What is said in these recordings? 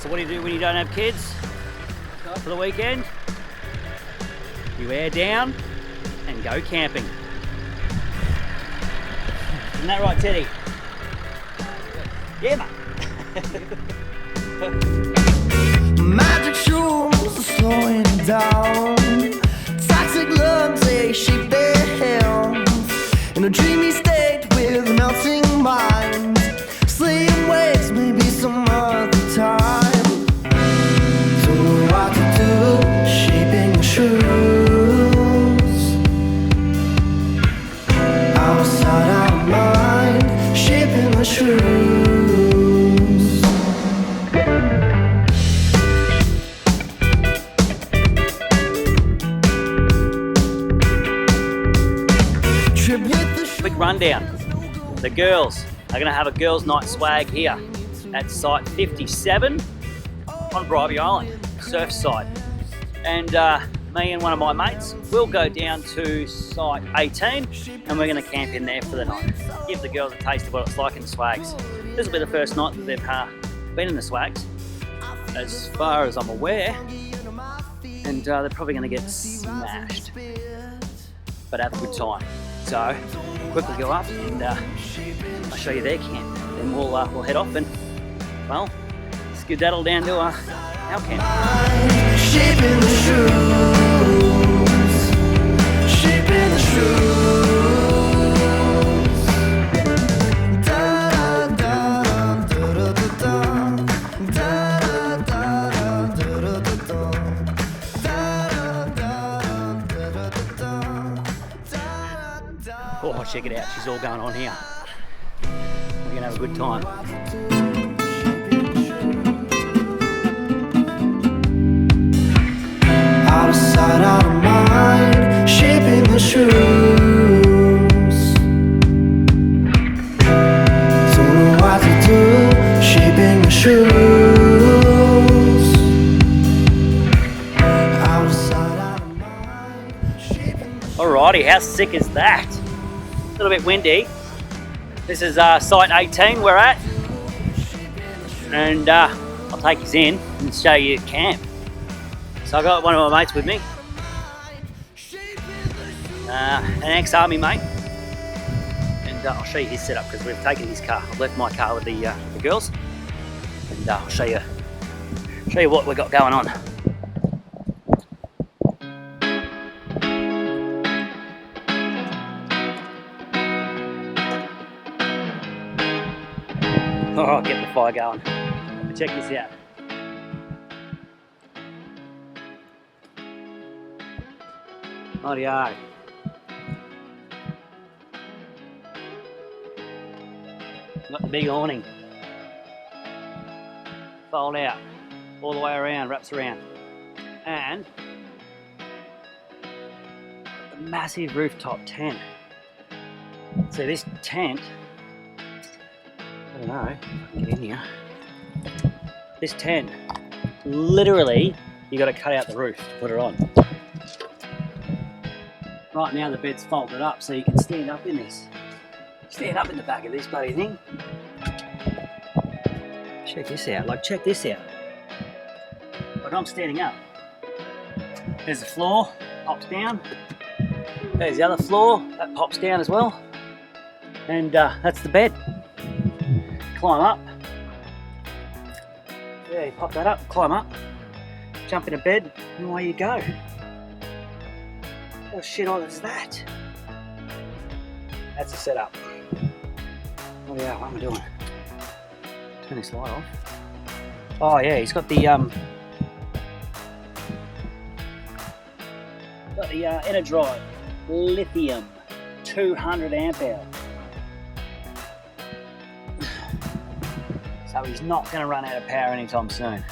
So what do you do when you don't have kids for the weekend? You air down and go camping. Isn't that right, Teddy? Yeah, mate. Magic shoes are slowing down. Toxic lungs, they shape their health. In a dreamy state with a melting mind. Slaying waves, maybe some other time. Don't know what to do, shaping the shoes. Outside our mind, shaping the shoes. Quick rundown. The girls are going to have a girls' night swag here at site 57 on Bribie Island, surf site. And me and one of my mates will go down to site 18 and we're going to camp in there for the night. Give the girls a taste of what it's like in swags. This will be the first night that they've been in the swags, as far as I'm aware. And they're probably going to get smashed, but have a good time. So quickly go up and I'll show you their camp. Then we'll head off and, well, skedaddle down to our camp. Shaping the shoes, shaping the shoes. Da da da da da da da da da da da da. Oh, check it out, she's all going on here. We're gonna have a good time. Out of sight, out of mind, shaping the shoes. Don't know what to do, shaping the shoes. Out of sight, out of mind, shaping the shoes. Alrighty, how sick is that? A little bit windy. This is site 18 we're at. And I'll take you in and show you camp. So I got one of my mates with me, an ex-army mate, and I'll show you his setup because we've taken his car. I've left my car with the girls, and I'll show you what we got going on. Oh, getting the fire going. But check this out. Rightio. Got the big awning. Fold out all the way around, wraps around. And the massive rooftop tent. So this tent, I don't know, if I can get in here. This tent, literally, you got to cut out the roof to put it on. Right now the bed's folded up so you can stand up in this. Stand up in the back of this bloody thing. Check this out, check this out. Like I'm standing up. There's the floor, pops down. There's the other floor, that pops down as well. And that's the bed. Climb up. Yeah, you pop that up, climb up, jump in a bed, and away you go. What shit on is that? That's the setup. What am I doing? Turn this light off. Oh yeah, he's got the Energize lithium 200 amp hour. So he's not going to run out of power anytime soon.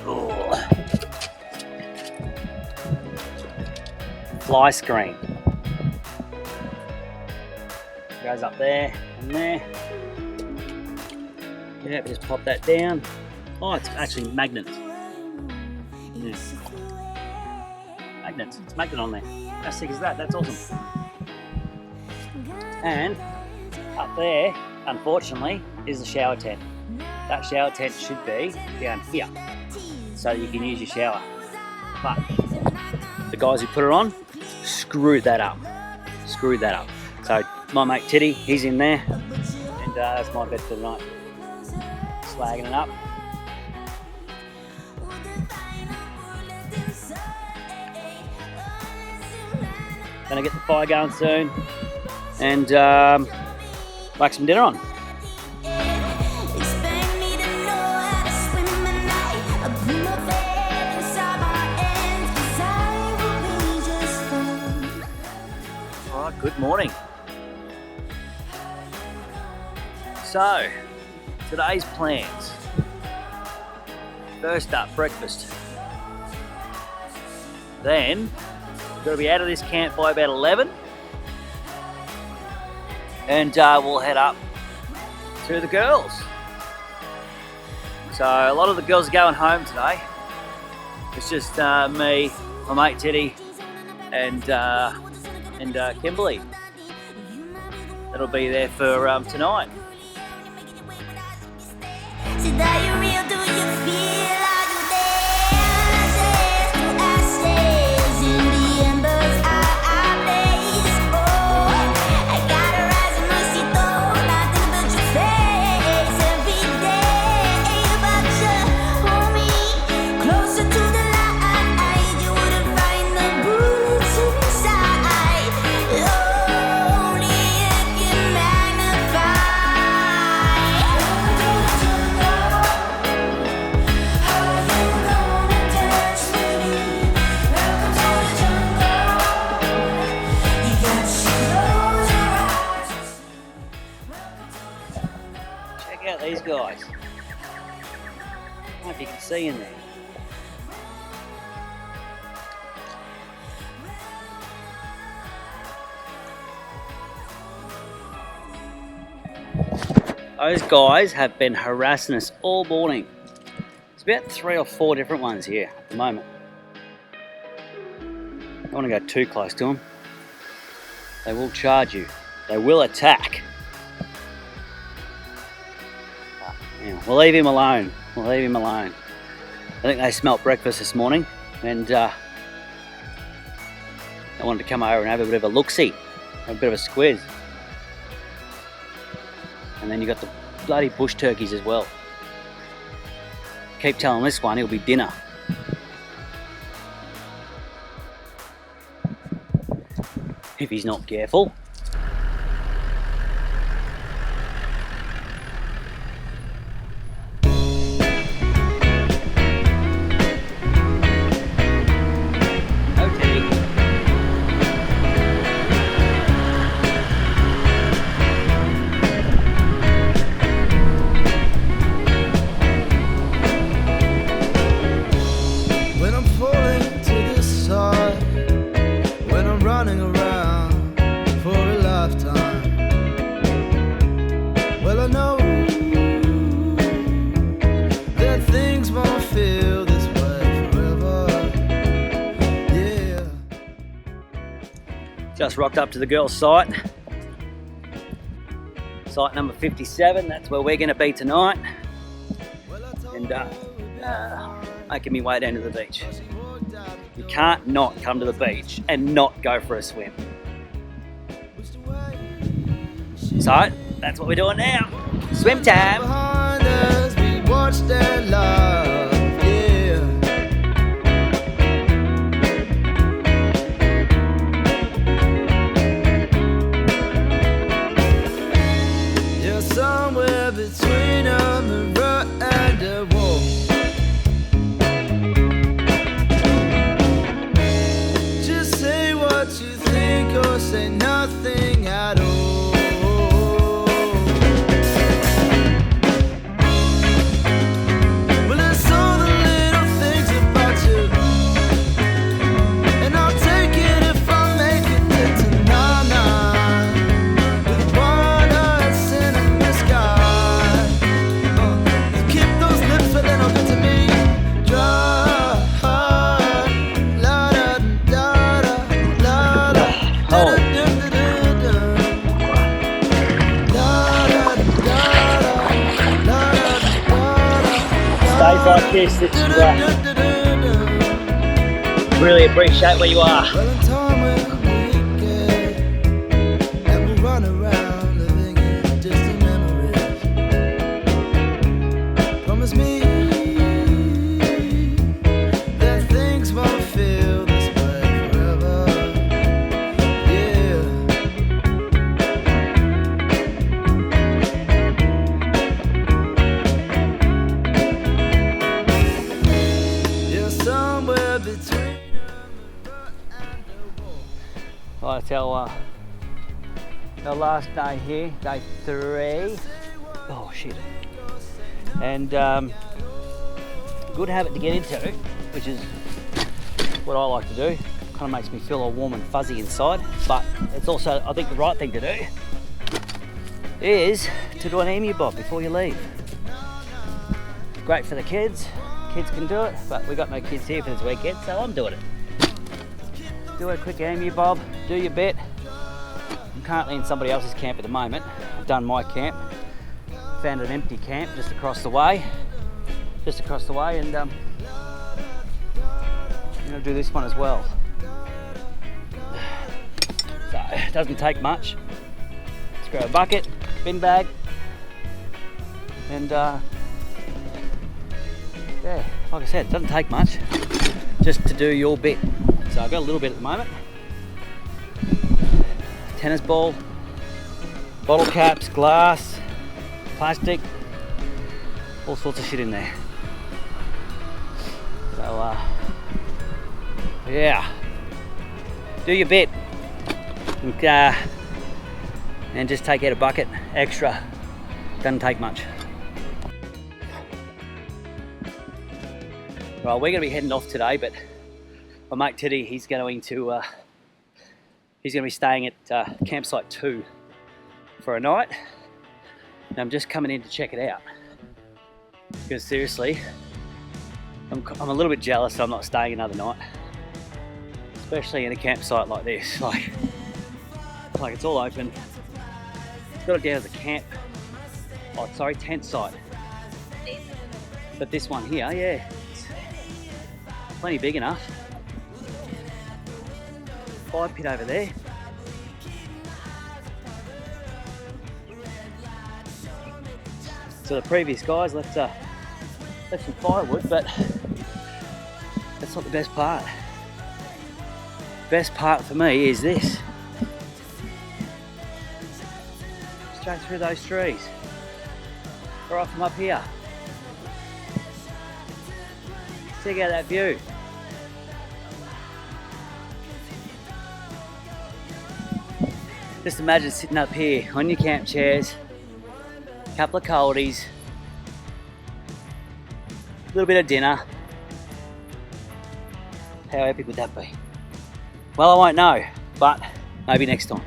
Ooh. Fly screen. Goes up there and there. Yeah, just pop that down. Oh, it's actually magnets. Yeah. Magnets. It's magnet on there. How sick is that? That's awesome. And up there, unfortunately, is the shower tent. That shower tent should be down here, so you can use your shower. But the guys who put it on screwed that up. So my mate Teddy, he's in there, and that's my bed for the night. Slagging it up. Gonna get the fire going soon, and whack some dinner on. Alright, good morning. So, today's plans. First up, breakfast. Then, we've got to be out of this camp by about 11. And we'll head up to the girls. So a lot of the girls are going home today. It's just me, my mate Teddy, and Kimberly. That'll be there for tonight. Out these guys. I don't know if you can see in there. Those guys have been harassing us all morning. It's about 3 or 4 different ones here at the moment. Don't want to go too close to them. They will charge you. They will attack. Yeah, we'll leave him alone. I think they smelt breakfast this morning, and they wanted to come over and have a bit of a look-see, have a bit of a squiz. And then you got the bloody bush turkeys as well. Keep telling this one it'll be dinner. If he's not careful. Just rocked up to the girls' site. Site number 57, that's where we're going to be tonight. And making me way down to the beach. You can't not come to the beach and not go for a swim. So, that's what we're doing now. Swim time! Behind us, we watch their love, yeah. Yeah, somewhere between a mirror and a wall. Just say what you think or say nothing at all. days like this that you really appreciate where you are. Well, it's our last day here, day 3. Oh shit. And good habit to get into, which is what I like to do. Kind of makes me feel all warm and fuzzy inside, but it's also, I think, the right thing to do is to do an emu bob before you leave. Great for the kids. Kids can do it, but we got no kids here for this weekend, so I'm doing it. Do a quick emu bob, do your bit. I'm currently in somebody else's camp at the moment. I've done my camp, found an empty camp just across the way, and I'm gonna do this one as well. So it doesn't take much. Let's grab a bucket, bin bag, and yeah, like I said, it doesn't take much just to do your bit. So I've got a little bit at the moment. Tennis ball, bottle caps, glass, plastic, all sorts of shit in there. So yeah, do your bit and just take out a bucket extra. Doesn't take much. Well, we're going to be heading off today, but my mate Teddy, he's going to be staying at campsite 2 for a night, and I'm just coming in to check it out because seriously, I'm a little bit jealous I'm not staying another night, especially in a campsite like this. Like it's all open. It's got it down as a camp. Oh, sorry, tent site. But this one here, yeah, it's plenty big enough. Fire pit over there. So the previous guys left some firewood, but that's not the best part. Best part for me is this. Straight through those trees. Right from up here. Check out that view. Just imagine sitting up here on your camp chairs, a couple of coldies, a little bit of dinner. How epic would that be? Well, I won't know, but maybe next time.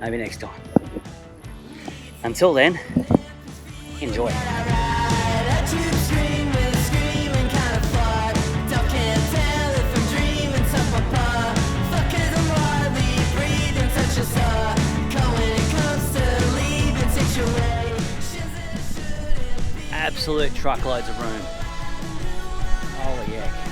Maybe next time. Until then, enjoy. Absolute truckloads of room. Holy yeah.